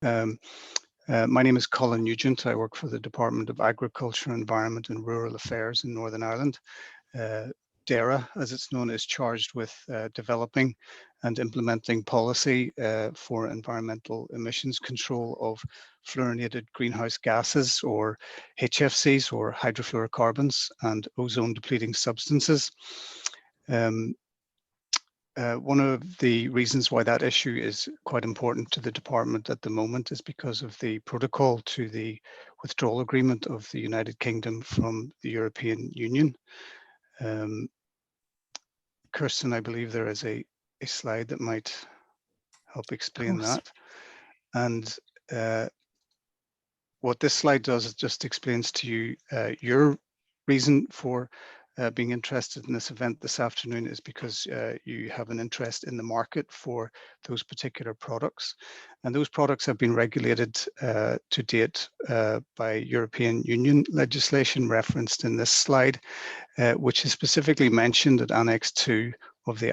My name is Colin Nugent. I work for the Department of Agriculture, Environment and Rural Affairs in Northern Ireland. DAERA, as it's known, is charged with developing and implementing policy for environmental emissions control of fluorinated greenhouse gases, or HFCs, or hydrofluorocarbons, and ozone-depleting substances. One of the reasons why that issue is quite important to the department at the moment is because of the protocol to the withdrawal agreement of the United Kingdom from the European Union. Kirsten, I believe there is a slide that might help explain that. And what this slide does is just explains to you your reason for being interested in this event this afternoon is because you have an interest in the market for those particular products. And those products have been regulated to date by European Union legislation referenced in this slide, which is specifically mentioned at Annex 2 of the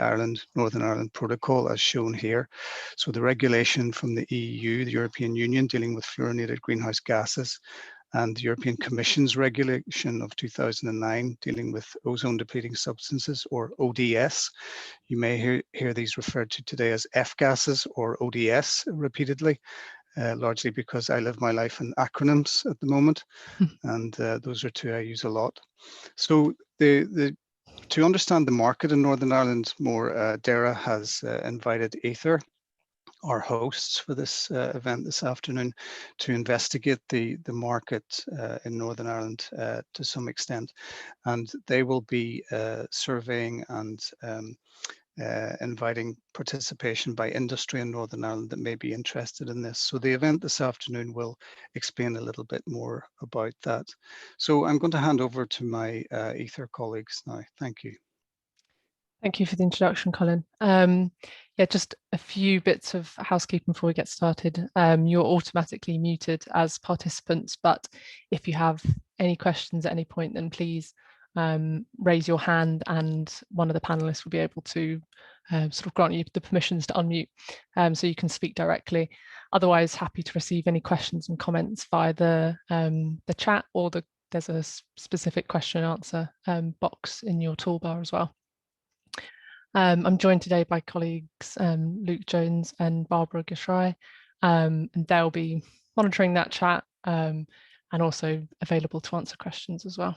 Northern Ireland Protocol, as shown here. So the regulation from the EU, the European Union, dealing with fluorinated greenhouse gases, and the European Commission's regulation of 2009 dealing with ozone-depleting substances, or ODS. You may hear these referred to today as F gases or ODS repeatedly, largely because I live my life in acronyms at the moment, and those are two I use a lot. So to understand the market in Northern Ireland more, DAERA has invited Aether, our hosts for this event this afternoon, to investigate the market in Northern Ireland to some extent. And they will be surveying and inviting participation by industry in Northern Ireland that may be interested in this. So the event this afternoon will explain a little bit more about that. So I'm going to hand over to my Aether colleagues now. Thank you. Thank you for the introduction, Colin. Yeah, just a few bits of housekeeping before we get started. You're automatically muted as participants, but if you have any questions at any point, then please raise your hand and one of the panelists will be able to sort of grant you the permissions to unmute so you can speak directly. Otherwise, happy to receive any questions and comments via the chat, or there's a specific question and answer box in your toolbar as well. I'm joined today by colleagues Luke Jones and Barbara Gishrai, and they'll be monitoring that chat and also available to answer questions as well.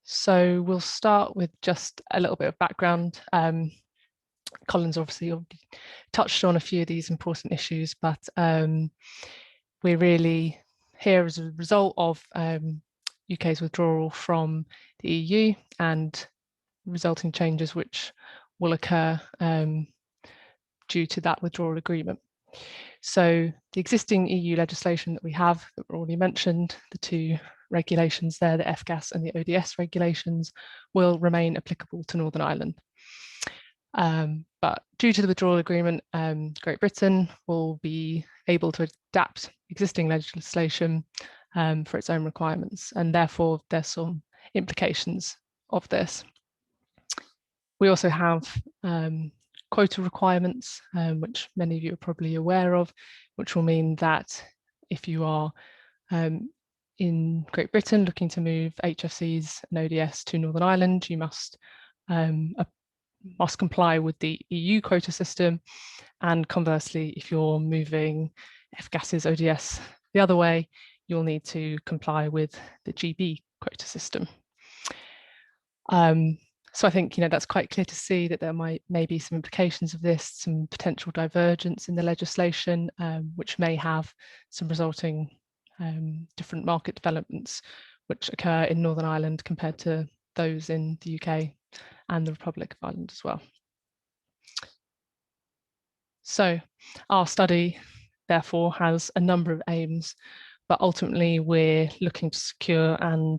So we'll start with just a little bit of background. Colin's obviously already touched on a few of these important issues, but we're really here as a result of UK's withdrawal from the EU and resulting changes which will occur due to that withdrawal agreement. So the existing EU legislation that we have, that were already mentioned, the two regulations there, the F-gas and the ODS regulations, will remain applicable to Northern Ireland. But due to the withdrawal agreement, Great Britain will be able to adapt existing legislation for its own requirements, and therefore there's some implications of this. We also have quota requirements, which many of you are probably aware of, which will mean that if you are in Great Britain looking to move HFCs and ODS to Northern Ireland, you must comply with the EU quota system. And conversely, if you're moving F-gases, ODS the other way, you'll need to comply with the GB quota system. So I think, that's quite clear to see that there may be some implications of this, some potential divergence in the legislation, which may have some resulting different market developments which occur in Northern Ireland compared to those in the UK and the Republic of Ireland as well. So our study, therefore, has a number of aims, but ultimately we're looking to secure a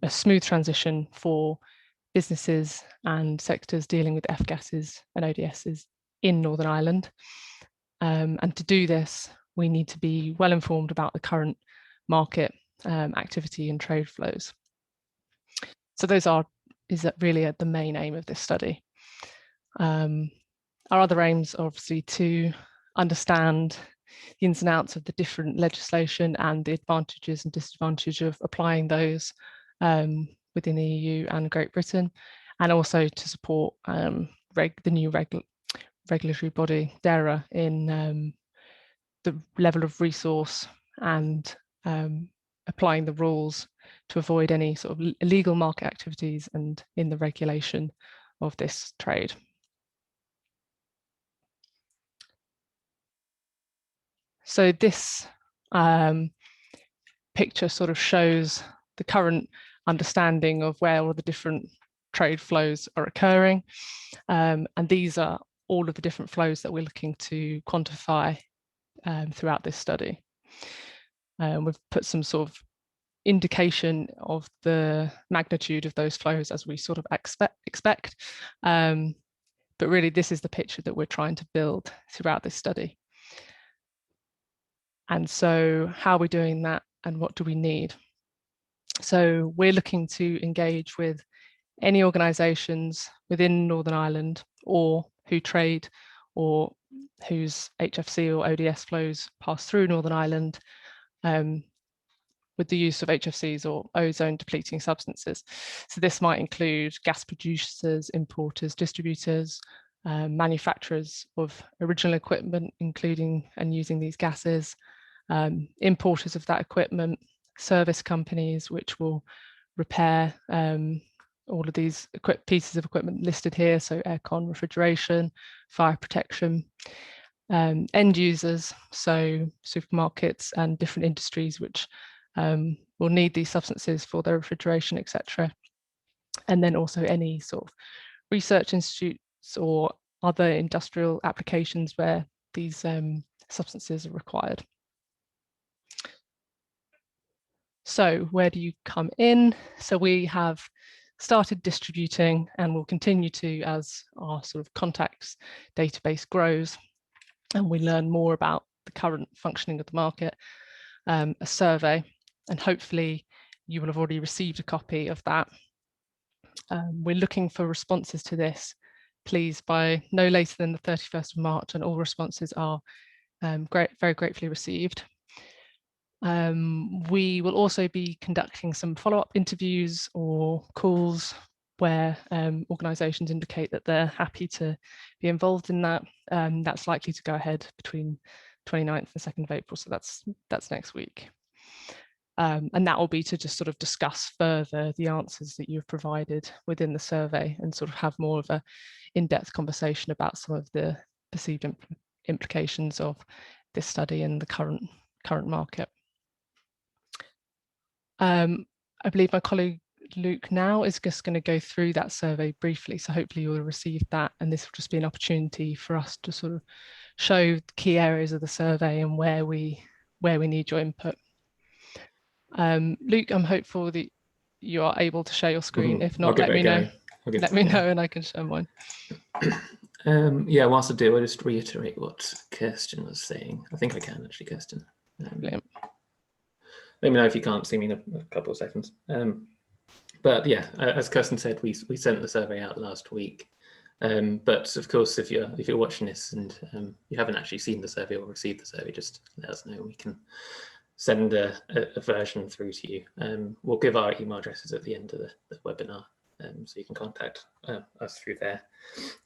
smooth transition for businesses and sectors dealing with F-gases and ODSs in Northern Ireland. And to do this, we need to be well informed about the current market activity and trade flows. So those is really the main aim of this study. Our other aims are obviously to understand the ins and outs of the different legislation and the advantages and disadvantages of applying those within the EU and Great Britain, and also to support the new regulatory body, DAERA, in the level of resource and applying the rules to avoid any sort of illegal market activities and in the regulation of this trade. So this picture sort of shows the current understanding of where all the different trade flows are occurring. And these are all of the different flows that we're looking to quantify throughout this study. We've put some sort of indication of the magnitude of those flows as we sort of expect. But really, this is the picture that we're trying to build throughout this study. And so how are we doing that and what do we need? So we're looking to engage with any organisations within Northern Ireland or who trade or whose HFC or ODS flows pass through Northern Ireland with the use of HFCs or ozone-depleting substances. So this might include gas producers, importers, distributors, manufacturers of original equipment, including and using these gases, importers of that equipment, service companies which will repair all of these pieces of equipment listed here, so aircon, refrigeration, fire protection, end users, so supermarkets and different industries which will need these substances for their refrigeration, etc. And then also any sort of research institutes or other industrial applications where these substances are required. So where do you come in? So we have started distributing and will continue to as our sort of contacts database grows and we learn more about the current functioning of the market, a survey, and hopefully you will have already received a copy of that. We're looking for responses to this, please, by no later than the 31st of March, and all responses are very gratefully received. We will also be conducting some follow-up interviews or calls where organisations indicate that they're happy to be involved in that. That's likely to go ahead between 29th and 2nd of April, so that's next week. And that will be to just sort of discuss further the answers that you've provided within the survey and sort of have more of a in-depth conversation about some of the perceived implications of this study and the current market. I believe my colleague Luke now is just going to go through that survey briefly, so hopefully you'll receive that, and this will just be an opportunity for us to sort of show the key areas of the survey and where we need your input. Luke, I'm hopeful that you are able to share your screen. If not, let me know. Let me know and I can share mine. Yeah, whilst I do, I'll just reiterate what Kirsten was saying. I think I can actually, Kirsten. Brilliant. Let me know if you can't see me in a couple of seconds. But yeah, as Kirsten said, we sent the survey out last week. But of course, if you're watching this and you haven't actually seen the survey or received the survey, just let us know. We can send a version through to you. We'll give our email addresses at the end of the webinar, so you can contact us through there.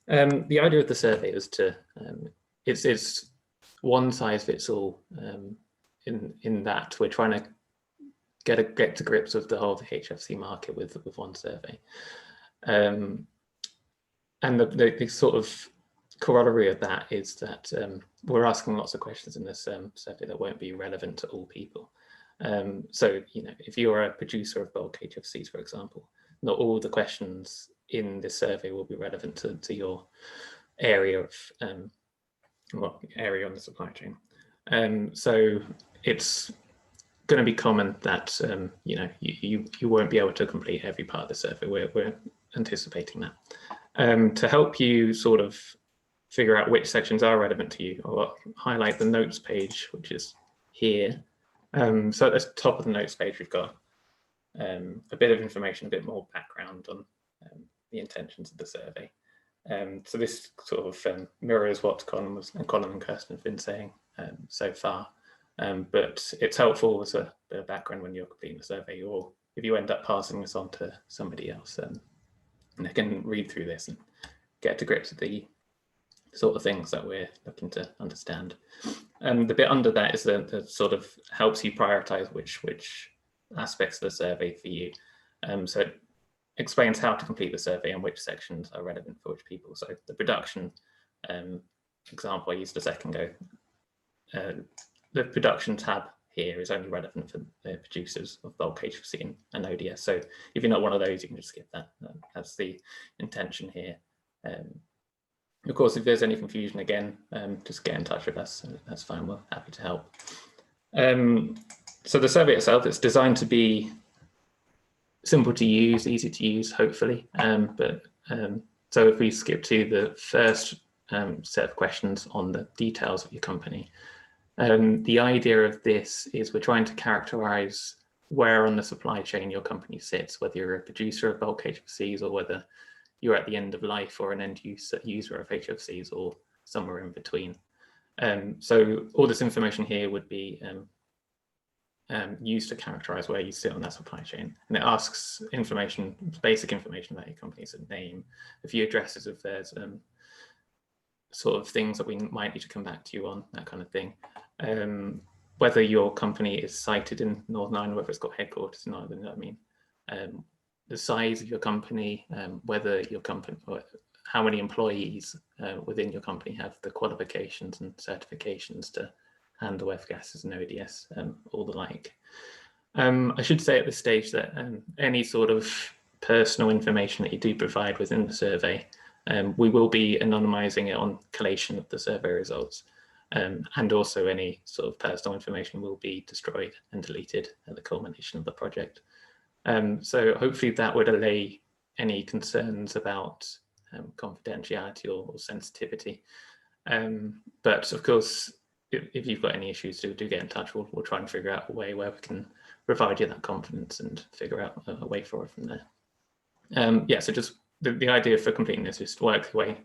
The idea of the survey is to it's one size fits all. In that we're trying to get to grips with the whole HFC market with one survey, and the sort of corollary of that is that we're asking lots of questions in this survey that won't be relevant to all people. So if you're a producer of bulk HFCs, for example, not all the questions in this survey will be relevant to your area of area on the supply chain. So it's going to be common that you won't be able to complete every part of the survey. We're anticipating that. To help you sort of figure out which sections are relevant to you, I'll highlight the notes page, which is here. So at the top of the notes page, we've got a bit of information, a bit more background on the intentions of the survey. So this sort of mirrors what Colin and Kirsten have been saying so far, but it's helpful as a bit of background when you're completing the survey, or if you end up passing this on to somebody else, and they can read through this and get to grips with the sort of things that we're looking to understand. The bit under that is the sort of helps you prioritize which aspects of the survey for you. So it explains how to complete the survey and which sections are relevant for which people. So the production example I used a second ago, the production tab here is only relevant for the producers of bulk HFC and ODS. So if you're not one of those, you can just skip that. That's the intention here. Of course, if there's any confusion again, just get in touch with us. That's fine, we're happy to help. So the survey itself is designed to be simple to use, easy to use, hopefully. So if we skip to the first set of questions on the details of your company, the idea of this is we're trying to characterize where on the supply chain your company sits, whether you're a producer of bulk HFCs or whether you're at the end of life or an end user of HFCs or somewhere in between. So all this information here would be used to characterize where you sit on that supply chain. And it asks information, basic information about your company, so name, a few addresses if there's sort of things that we might need to come back to you on, that kind of thing. Whether your company is sited in Northern Ireland, whether it's got headquarters in Ireland, I mean, the size of your company, whether your company, or how many employees within your company have the qualifications and certifications to handle F-gases and ODS, all the like. I should say at this stage that any sort of personal information that you do provide within the survey, we will be anonymizing it on collation of the survey results. And also any sort of personal information will be destroyed and deleted at the culmination of the project. So hopefully that would allay any concerns about confidentiality or sensitivity. But of course, if you've got any issues, do get in touch. We'll try and figure out a way where we can provide you that confidence and figure out a way forward from there. Yeah, so just the idea for completing this is to work your way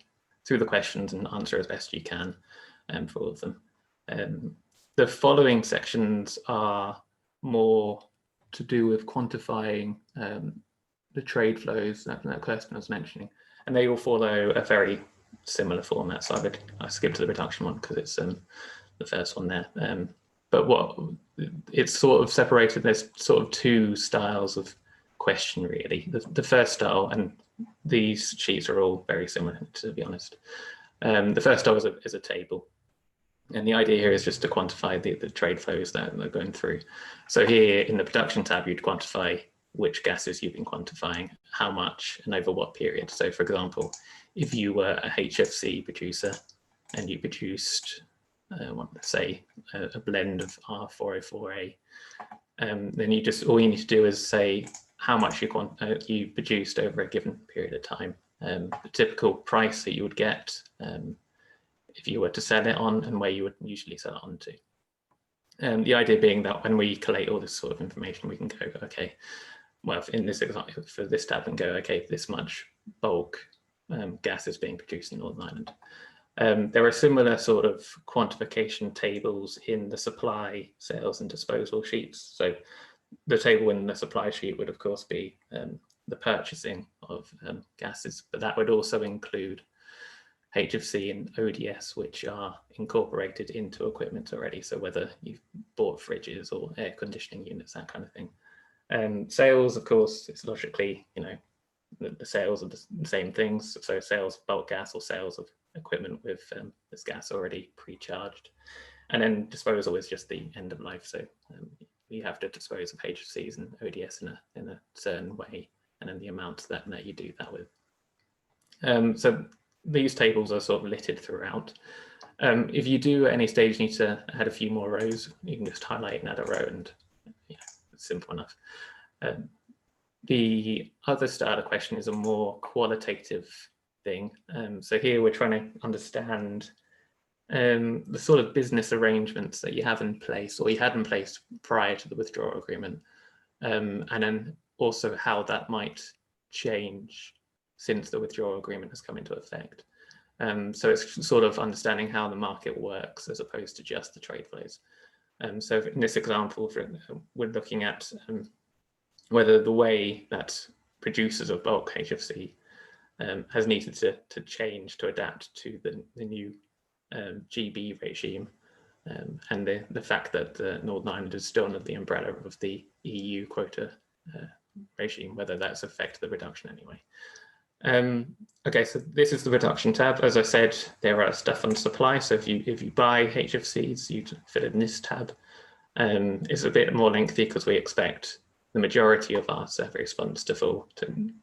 through the questions and answer as best you can for all of them. The following sections are more to do with quantifying the trade flows that Kirsten was mentioning, and they all follow a very similar format. So I skipped to the reduction one because it's the first one there. But what it's sort of separated, there's sort of two styles of question really. The first style, and these sheets are all very similar to be honest. The first style is a table. And the idea here is just to quantify the trade flows that are going through. So here in the production tab, you'd quantify which gases you've been quantifying, how much and over what period. So for example, if you were a HFC producer and you produced, let's say, a blend of R404A, then all you need to do is say how much you produced over a given period of time. The typical price that you would get if you were to sell it on, and where you would usually sell it on to. The idea being that when we collate all this sort of information, we can go, okay, well, in this example, for this tab, we can go, okay, this much bulk gas is being produced in Northern Ireland. There are similar sort of quantification tables in the supply, sales and disposal sheets. So the table in the supply sheet would, of course, be the purchasing of gases, but that would also include HFC and ODS, which are incorporated into equipment already. So whether you've bought fridges or air conditioning units, that kind of thing. Sales, of course, it's logically, the sales are the same things. So sales of bulk gas or sales of equipment with this gas already pre-charged. And then disposal is just the end of life. So you have to dispose of HFCs and ODS in a certain way, and then the amounts that you do that with. So these tables are sort of littered throughout. If you do at any stage need to add a few more rows, you can just highlight and add a row, and yeah, it's simple enough. The other style of question is a more qualitative thing. So here we're trying to understand the sort of business arrangements that you have in place, or you had in place prior to the withdrawal agreement, and then also how that might change since the withdrawal agreement has come into effect. So it's sort of understanding how the market works as opposed to just the trade flows. So in this example, we're looking at whether the way that producers of bulk HFC has needed to change to adapt to the new GB regime, and the fact that Northern Ireland is still under the umbrella of the EU quota regime, whether that's affected the reduction anyway. Okay, so this is the reduction tab. As I said, there are stuff on supply. So if you buy HFCs, you fill in this tab. It's a bit more lengthy because we expect the majority of our survey response to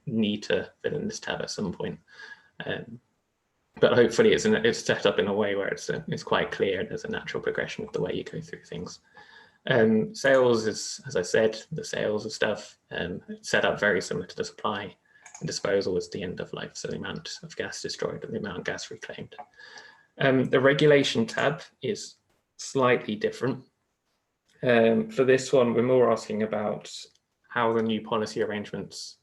need to fill in this tab at some point. But hopefully it's set up in a way where it's quite clear and there's a natural progression of the way you go through things. Sales is, as I said, the sales of stuff set up very similar to the supply, and disposal is the end of life, so the amount of gas destroyed and the amount of gas reclaimed. The regulation tab is slightly different. For this one, we're more asking about how the new policy arrangements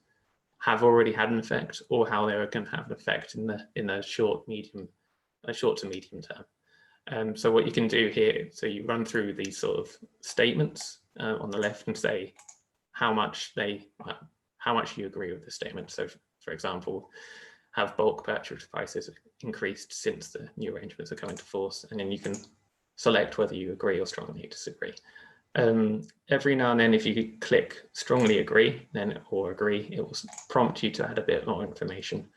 have already had an effect, or how they are going to have an effect in the short to medium term. So what you can do here, so you run through these sort of statements on the left and say how much you agree with the statement. So for example, have bulk purchase prices increased since the new arrangements are come into force? And then you can select whether you agree or strongly disagree. Every now and then, if you click strongly agree, or agree, it will prompt you to add a bit more information.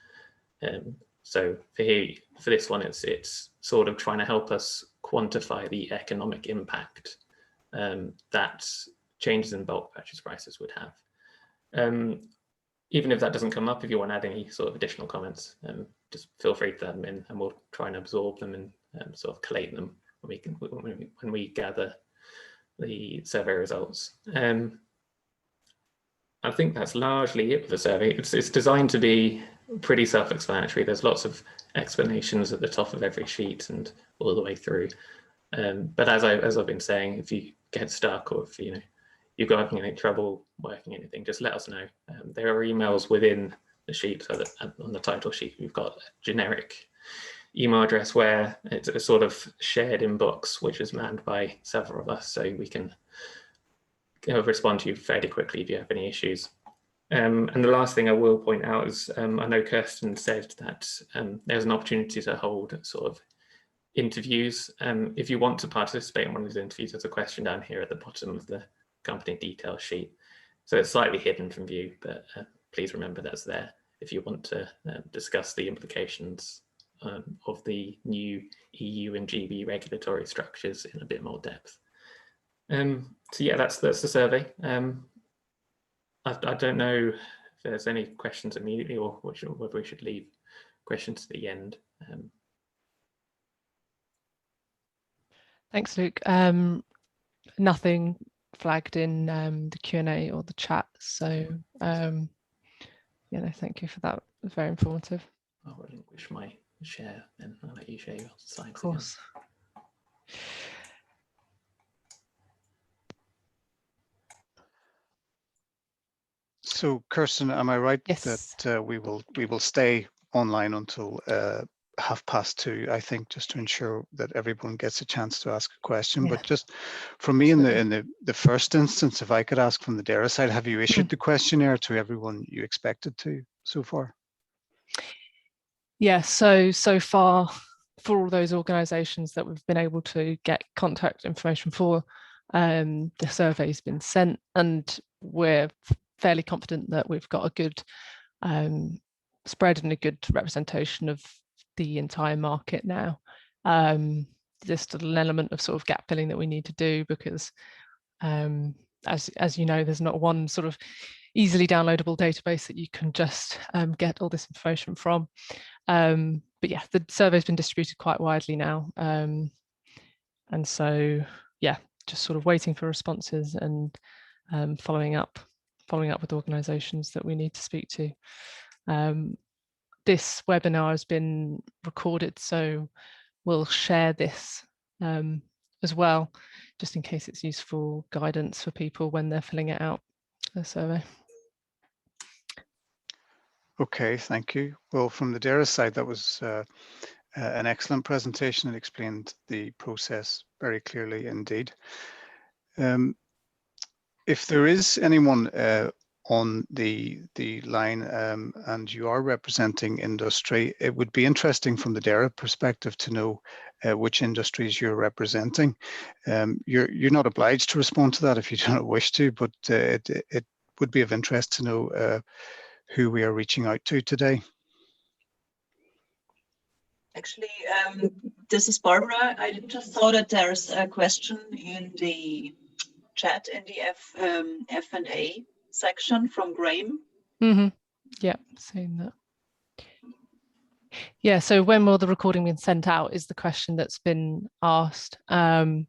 So for this one, it's sort of trying to help us quantify the economic impact that changes in bulk purchase prices would have. Even if that doesn't come up, if you want to add any sort of additional comments, just feel free to add them in, and we'll try and absorb them and sort of collate them when we gather the survey results. I think that's largely it for the survey. It's designed to be pretty self-explanatory. There's lots of explanations at the top of every sheet and all the way through. But as I've been saying, if you get stuck, or if you've got any trouble working anything, just let us know. There are emails within the sheet, so that on the title sheet we've got a generic email address where it's a sort of shared inbox, which is manned by several of us, so we can respond to you fairly quickly if you have any issues. And the last thing I will point out is, I know Kirsten said that there's an opportunity to hold sort of interviews. If you want to participate in one of these interviews, there's a question down here at the bottom of the company details sheet. So it's slightly hidden from view, but please remember that's there if you want to discuss the implications of the new EU and GB regulatory structures in a bit more depth. So yeah, that's the survey. I don't know if there's any questions immediately, or whether we should leave questions to the end. Thanks, Luke. Nothing flagged in the Q&A or the chat, so thank you for that. It was very informative. I'll relinquish my share, and I'll let you share your slides. Of course. Again. So, Kirsten, am I right that we will stay online until 2:30, I think, just to ensure that everyone gets a chance to ask a question? Yeah. But just from me, in the first instance, if I could ask from the DAERA side, have you issued the questionnaire to everyone you expected to so far? Yeah, so far, for all those organisations that we've been able to get contact information for, the survey's been sent, and we're fairly confident that we've got a good spread and a good representation of the entire market now. There's still an element of sort of gap filling that we need to do, because as you know, there's not one sort of easily downloadable database that you can just get all this information from. But yeah, the survey's been distributed quite widely now, and so yeah, just sort of waiting for responses and following up with organisations that we need to speak to. This webinar has been recorded, so we'll share this as well, just in case it's useful guidance for people when they're filling it out, the survey. Okay, thank you. Well, from the DAERA side, that was an excellent presentation and explained the process very clearly indeed. If there is anyone on the line and you are representing industry, it would be interesting from the DAERA perspective to know which industries you're representing. You're not obliged to respond to that if you do not wish to, but it would be of interest to know who we are reaching out to today. Actually, this is Barbara. I just saw that there's a question in the chat in the F&A section from Graham. Mm-hmm. Yeah, seeing that. Yeah, so when will the recording be sent out is the question that's been asked. I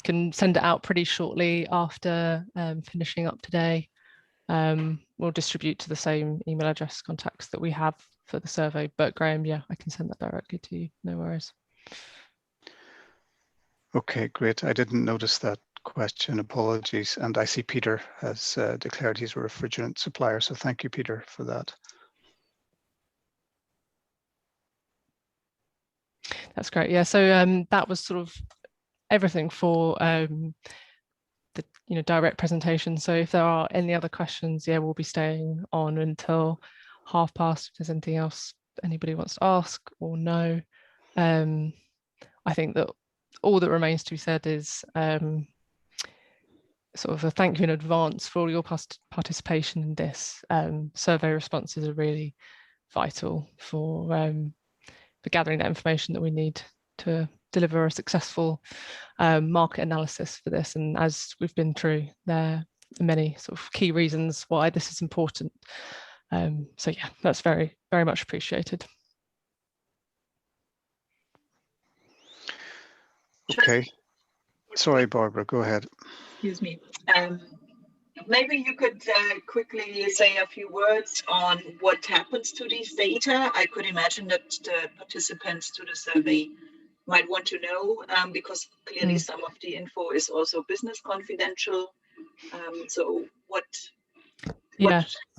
can send it out pretty shortly after finishing up today. We'll distribute to the same email address contacts that we have for the survey, but Graham, yeah, I can send that directly to you, no worries. Okay, great. I didn't notice that question, apologies. And I see Peter has declared he's a refrigerant supplier, so thank you, Peter, for that. That's great. Yeah, so that was sort of everything for the direct presentation. So if there are any other questions, yeah, we'll be staying on until past. If there's anything else anybody wants to ask or know, I think that all that remains to be said is sort of a thank you in advance for all your participation in this. Survey responses are really vital for gathering that information that we need to deliver a successful market analysis for this. And as we've been through, there are many sort of key reasons why this is important. So yeah, that's very, very much appreciated. Okay. Sorry, Barbara, go ahead. Excuse me. Maybe you could quickly say a few words on what happens to these data. I could imagine that the participants to the survey might want to know, because clearly some of the info is also business confidential. So what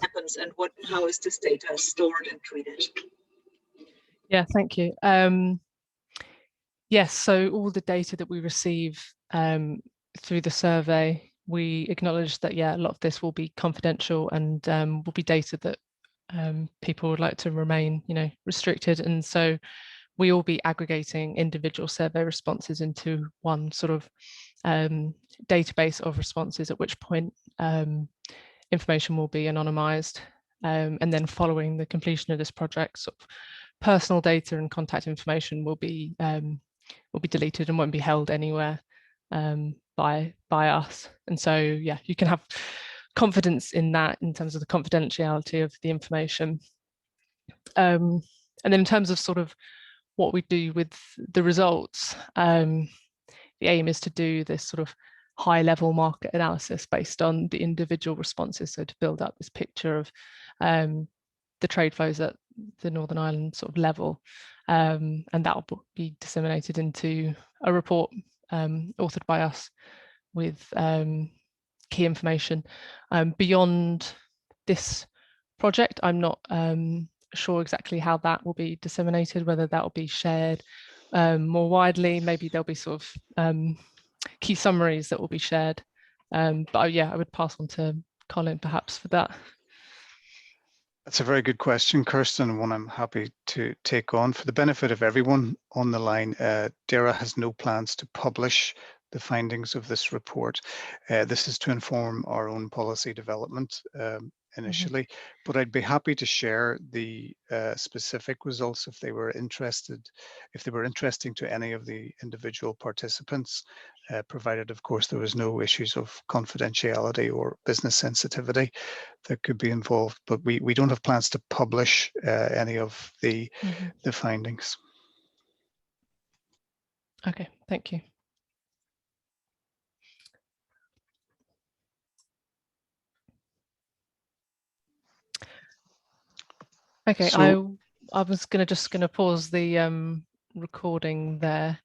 happens and how is this data stored and treated? Yeah, thank you. Yes, so all the data that we receive through the survey, we acknowledge that, yeah, a lot of this will be confidential and will be data that people would like to remain, restricted. And so we will be aggregating individual survey responses into one sort of database of responses, at which point information will be anonymized. And then following the completion of this project, sort of personal data and contact information will be deleted and won't be held anywhere by us. And so, yeah, you can have confidence in that in terms of the confidentiality of the information. And then in terms of sort of what we do with the results, the aim is to do this sort of high level market analysis based on the individual responses. So to build up this picture of the trade flows at the Northern Ireland sort of level. And that will be disseminated into a report authored by us with key information. Beyond this project, I'm not sure exactly how that will be disseminated, whether that will be shared more widely. Maybe there'll be sort of key summaries that will be shared. But yeah, I would pass on to Colin perhaps for that. That's a very good question, Kirsten, and one I'm happy to take on. For the benefit of everyone on the line, DAERA has no plans to publish the findings of this report. This is to inform our own policy development initially, but I'd be happy to share the specific results if they were interesting to any of the individual participants, provided, of course, there was no issues of confidentiality or business sensitivity that could be involved. But we don't have plans to publish any of the findings. Okay, thank you. Okay, so I was just gonna pause the recording there.